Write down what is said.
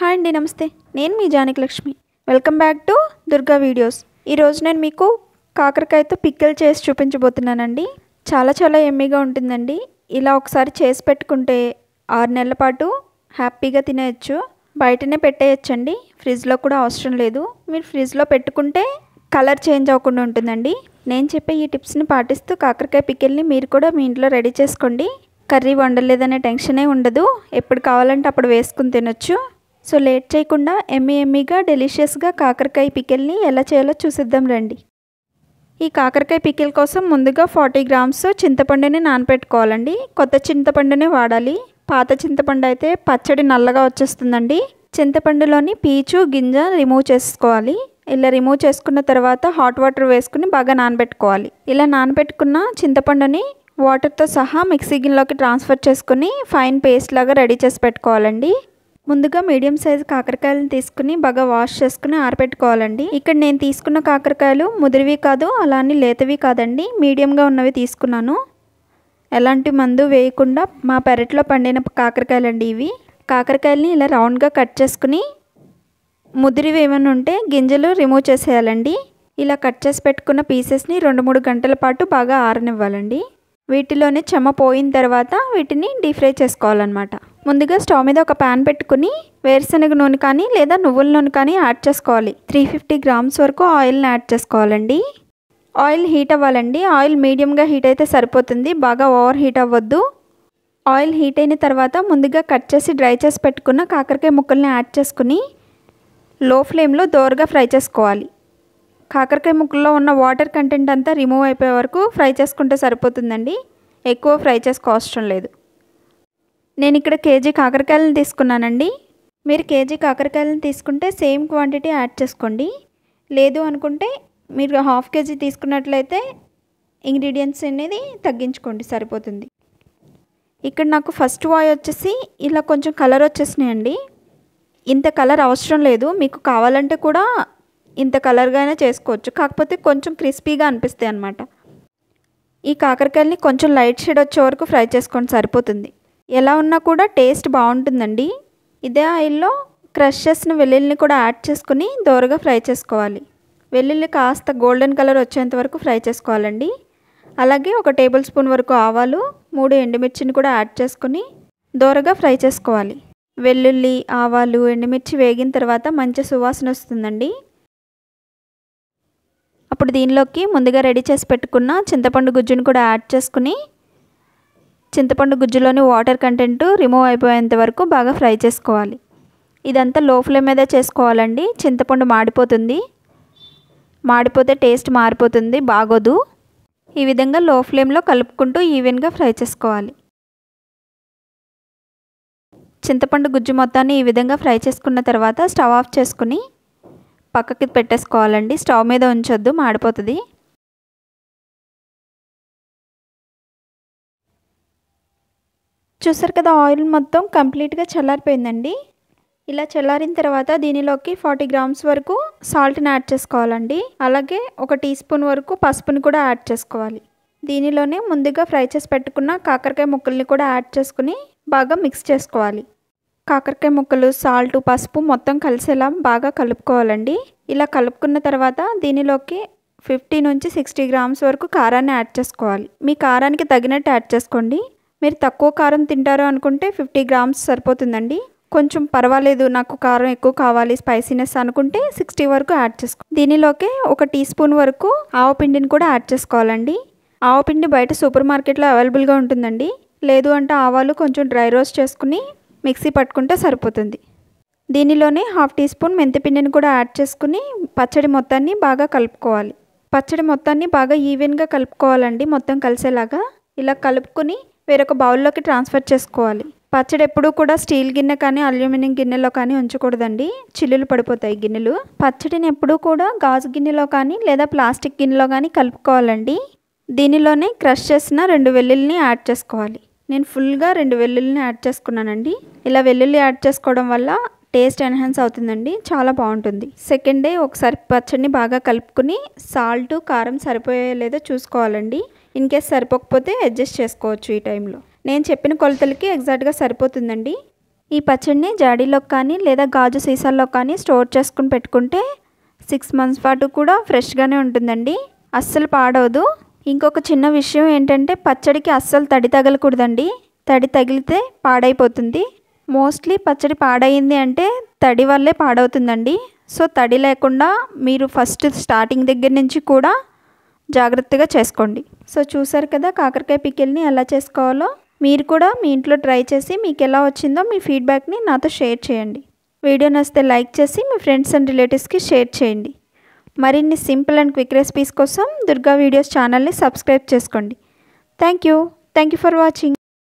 Hi అండి, నమస్తే. నేను మీ Janakilakshmi. Welcome back to Durga videos. ఈరోజు నేను మీకు కాకరకాయతో పిక్కల్ చేసి చూపించబోతున్నానండి. చాలా ఎమ్మీగా ఉంటుందండి. ఇలా ఒకసారి చేసి పెట్టుకుంటే 6 నెలల పాటు హ్యాపీగా తినేయచ్చు. బయటనే పెట్టేయచ్చండి, ఫ్రిడ్జ్లో కూడా అవసరం లేదు. మీరు ఫ్రిడ్జ్లో పెట్టుకుంటే కలర్ చేంజ్ అవ్వకుండా ఉంటుందండి. నేను చెప్పే ఈ టిప్స్ని పాటిస్తూ కాకరకాయ పిక్కల్ని మీరు కూడా మీ ఇంట్లో రెడీ చేసుకోండి. కర్రీ వండలేదనే టెన్షనే ఉండదు. ఎప్పుడు కావాలంటే అప్పుడు వేసుకుని తినొచ్చు. సో లేట్ చేయకుండా ఎమ్మీగా డెలిషియస్గా కాకరకాయ పికిల్ని ఎలా చేయాలో చూసిద్దాం రండి. ఈ కాకరకాయ పికిల్ కోసం ముందుగా 40 గ్రామ్స్ చింతపండుని నానపెట్టుకోవాలండి. కొత్త చింతపండునే వాడాలి. పాత చింతపండు అయితే పచ్చడి నల్లగా వచ్చేస్తుందండి. చింతపండులోని పీచు గింజ రిమూవ్ చేసుకోవాలి. ఇలా రిమూవ్ చేసుకున్న తర్వాత హాట్ వాటర్ వేసుకుని బాగా నానబెట్టుకోవాలి. ఇలా నానబెట్టుకున్న చింతపండుని వాటర్తో సహా మిక్సీ గిన్నెలోకి ట్రాన్స్ఫర్ చేసుకుని ఫైన్ పేస్ట్ లాగా రెడీ చేసి పెట్టుకోవాలండి. ముందుగా మీడియం సైజు కాకరకాయలను తీసుకుని బాగా వాష్ చేసుకుని ఆరబెట్టుకోవాలండి. ఇక్కడ నేను తీసుకున్న కాకరకాయలు ముదిరివి కాదు, అలానే లేతవి కాదండి, మీడియంగా ఉన్నవి తీసుకున్నాను. ఎలాంటి మందు వేయకుండా మా పెరట్లో పండిన కాకరకాయలండి ఇవి. కాకరకాయలని ఇలా రౌండ్గా కట్ చేసుకుని ముదిరివి ఏమైనా ఉంటే గింజలు రిమూవ్ చేసేయాలండి. ఇలా కట్ చేసి పెట్టుకున్న పీసెస్ని 2-3 గంటల పాటు బాగా ఆరనివ్వాలండి. వీటిలోనే చెమ్మ పోయిన తర్వాత వీటిని డీప్ ఫ్రై చేసుకోవాలన్నమాట. ముందుగా స్టవ్ మీద ఒక ప్యాన్ పెట్టుకుని వేరుశనగ నూనె కానీ లేదా నువ్వుల నూనె కానీ యాడ్ చేసుకోవాలి. 350 గ్రామ్స్ వరకు ఆయిల్ని యాడ్ చేసుకోవాలండి. ఆయిల్ హీట్ అవ్వాలండి. ఆయిల్ మీడియంగా హీట్ అయితే సరిపోతుంది, బాగా ఓవర్ హీట్ అవ్వద్దు. ఆయిల్ హీట్ అయిన తర్వాత ముందుగా కట్ చేసి డ్రై చేసి పెట్టుకున్న కాకరకాయ ముక్కల్ని యాడ్ చేసుకుని లో ఫ్లేమ్లో దోరగా ఫ్రై చేసుకోవాలి. కాకరకాయ ముక్కల్లో ఉన్న వాటర్ కంటెంట్ అంతా రిమూవ్ అయిపోయే వరకు ఫ్రై చేసుకుంటే సరిపోతుందండి. ఎక్కువ ఫ్రై చేసుకోవసరం లేదు. నేను ఇక్కడ కేజీ కాకరకాయలను తీసుకున్నానండి. మీరు కేజీ కాకరకాయలను తీసుకుంటే సేమ్ క్వాంటిటీ యాడ్ చేసుకోండి. లేదు అనుకుంటే మీరు 1/2 కేజీ తీసుకున్నట్లయితే ఇంగ్రీడియంట్స్ అనేది తగ్గించుకోండి, సరిపోతుంది. ఇక్కడ నాకు ఫస్ట్ వాయ్ వచ్చేసి ఇలా కొంచెం కలర్ వచ్చేసినాయండి. ఇంత కలర్ అవసరం లేదు, మీకు కావాలంటే కూడా ఇంత కలర్గానే చేసుకోవచ్చు, కాకపోతే కొంచెం క్రిస్పీగా అనిపిస్తాయి అన్నమాట. ఈ కాకరకాయలని కొంచెం లైట్ షేడ్ వచ్చే వరకు ఫ్రై చేసుకోండి, సరిపోతుంది. ఎలా ఉన్నా కూడా టేస్ట్ బాగుంటుందండి. ఇదే ఆయిల్లో క్రష్ చేసిన వెల్లుల్లిని కూడా యాడ్ చేసుకుని దోరగా ఫ్రై చేసుకోవాలి. వెల్లుల్లి కాస్త గోల్డెన్ కలర్ వచ్చేంత వరకు ఫ్రై చేసుకోవాలండి. అలాగే 1 టేబుల్ స్పూన్ వరకు ఆవాలు, 3 ఎండుమిర్చిని కూడా యాడ్ చేసుకుని దోరగా ఫ్రై చేసుకోవాలి. వెల్లుల్లి, ఆవాలు, ఎండుమిర్చి వేగిన తర్వాత మంచి సువాసన వస్తుందండి. అప్పుడు దీనిలోకి ముందుగా రెడీ చేసి పెట్టుకున్న చింతపండు గుజ్జును కూడా యాడ్ చేసుకుని చింతపండు గుజ్జులోని వాటర్ కంటెంట్ రిమూవ్ అయిపోయేంత వరకు బాగా ఫ్రై చేసుకోవాలి. ఇదంతా లో ఫ్లేమ్ మీదే చేసుకోవాలండి. చింతపండు మాడిపోతుంది, మాడిపోతే టేస్ట్ మారిపోతుంది, బాగోదు. ఈ విధంగా లో ఫ్లేమ్లో కలుపుకుంటూ ఈవెన్గా ఫ్రై చేసుకోవాలి. చింతపండు గుజ్జు మొత్తాన్ని ఈ విధంగా ఫ్రై చేసుకున్న తర్వాత స్టవ్ ఆఫ్ చేసుకుని పక్కకి పెట్టేసుకోవాలండి. స్టవ్ మీద ఉంచొద్దు, మాడిపోతుంది. చూసారు కదా, ఆయిల్ మొత్తం కంప్లీట్గా చల్లారిపోయిందండి. ఇలా చల్లారిన తర్వాత దీనిలోకి 40 గ్రామ్స్ వరకు సాల్ట్ని యాడ్ చేసుకోవాలండి. అలాగే 1 టీ స్పూన్ వరకు పసుపుని కూడా యాడ్ చేసుకోవాలి. దీనిలోనే ముందుగా ఫ్రై చేసి పెట్టుకున్న కాకరకాయ ముక్కల్ని కూడా యాడ్ చేసుకుని బాగా మిక్స్ చేసుకోవాలి. కాకరకాయ ముక్కలు, సాల్ట్, పసుపు మొత్తం కలిసేలా బాగా కలుపుకోవాలండి. ఇలా కలుపుకున్న తర్వాత దీనిలోకి 50 నుంచి 60 గ్రామ్స్ వరకు కారాన్ని యాడ్ చేసుకోవాలి. మీ కారానికి తగినట్టు యాడ్ చేసుకోండి. మీరు తక్కువ కారం తింటారు అనుకుంటే 50 గ్రామ్స్ సరిపోతుందండి. కొంచెం పర్వాలేదు, నాకు కారం ఎక్కువ కావాలి, స్పైసీనెస్ అనుకుంటే 60 వరకు యాడ్ చేసుకో. దీనిలోకి 1 టీ స్పూన్ వరకు ఆవపిండిని కూడా యాడ్ చేసుకోవాలండి. ఆవపిండి బయట సూపర్ మార్కెట్లో అవైలబుల్గా ఉంటుందండి. లేదు అంటే ఆవాలు కొంచెం డ్రై రోస్ట్ చేసుకుని మిక్సీ పట్టుకుంటే సరిపోతుంది. దీనిలోనే 1/2 టీ స్పూన్ మెంతిపిండిని కూడా యాడ్ చేసుకుని పచ్చడి మొత్తాన్ని బాగా కలుపుకోవాలి. పచ్చడి మొత్తాన్ని బాగా ఈవెన్గా కలుపుకోవాలండి, మొత్తం కలిసేలాగా. ఇలా కలుపుకొని వేరొక బౌల్లోకి ట్రాన్స్ఫర్ చేసుకోవాలి. పచ్చడి ఎప్పుడూ కూడా స్టీల్ గిన్నె కానీ అల్యూమినియం గిన్నెలో కానీ ఉంచకూడదండి, చిల్లులు పడిపోతాయి గిన్నెలు. పచ్చడిని ఎప్పుడూ కూడా గాజు గిన్నెలో కానీ లేదా ప్లాస్టిక్ గిన్నెలో కానీ కలుపుకోవాలండి. దీనిలోనే క్రష్ చేసిన 2 వెల్లుల్లిని యాడ్ చేసుకోవాలి. నేను ఫుల్గా 2 వెల్లుల్లిని యాడ్ చేసుకున్నానండి. ఇలా వెల్లుల్లి యాడ్ చేసుకోవడం వల్ల టేస్ట్ ఎన్హాన్స్ అవుతుందండి, చాలా బాగుంటుంది. సెకండ్ డే ఒకసారి పచ్చడిని బాగా కలుపుకుని సాల్ట్, కారం సరిపోయే లేదో చూసుకోవాలండి. ఇన్ కేస్ సరిపోకపోతే అడ్జస్ట్ చేసుకోవచ్చు ఈ టైంలో. నేను చెప్పిన కొలతలకి ఎగ్జాక్ట్గా సరిపోతుందండి. ఈ పచ్చడిని జాడీలో కానీ లేదా గాజు సీసాల్లో కానీ స్టోర్ చేసుకుని పెట్టుకుంటే 6 మంత్స్ పాటు కూడా ఫ్రెష్గానే ఉంటుందండి, అస్సలు పాడవదు. ఇంకొక చిన్న విషయం ఏంటంటే పచ్చడికి అస్సలు తడి తగలకూడదండి, తడి తగిలితే పాడైపోతుంది. మోస్ట్లీ పచ్చడి పాడైంది అంటే తడి వల్లే పాడవుతుందండి. సో తడి లేకుండా మీరు ఫస్ట్ స్టార్టింగ్ దగ్గర నుంచి కూడా జాగ్రత్తగా చేసుకోండి. సో చూసారు కదా కాకరకాయ పికిల్ని ఎలా చేసుకోవాలో. మీరు కూడా మీ ఇంట్లో ట్రై చేసి మీకు ఎలా వచ్చిందో మీ ఫీడ్బ్యాక్ని నాతో షేర్ చేయండి. వీడియో నచ్చితే లైక్ చేసి మీ ఫ్రెండ్స్ అండ్ రిలేటివ్స్కి షేర్ చేయండి. మరిన్ని సింపుల్ అండ్ క్విక్ రెసిపీస్ కోసం దుర్గా వీడియోస్ ఛానల్ని సబ్స్క్రైబ్ చేసుకోండి. Thank you for watching.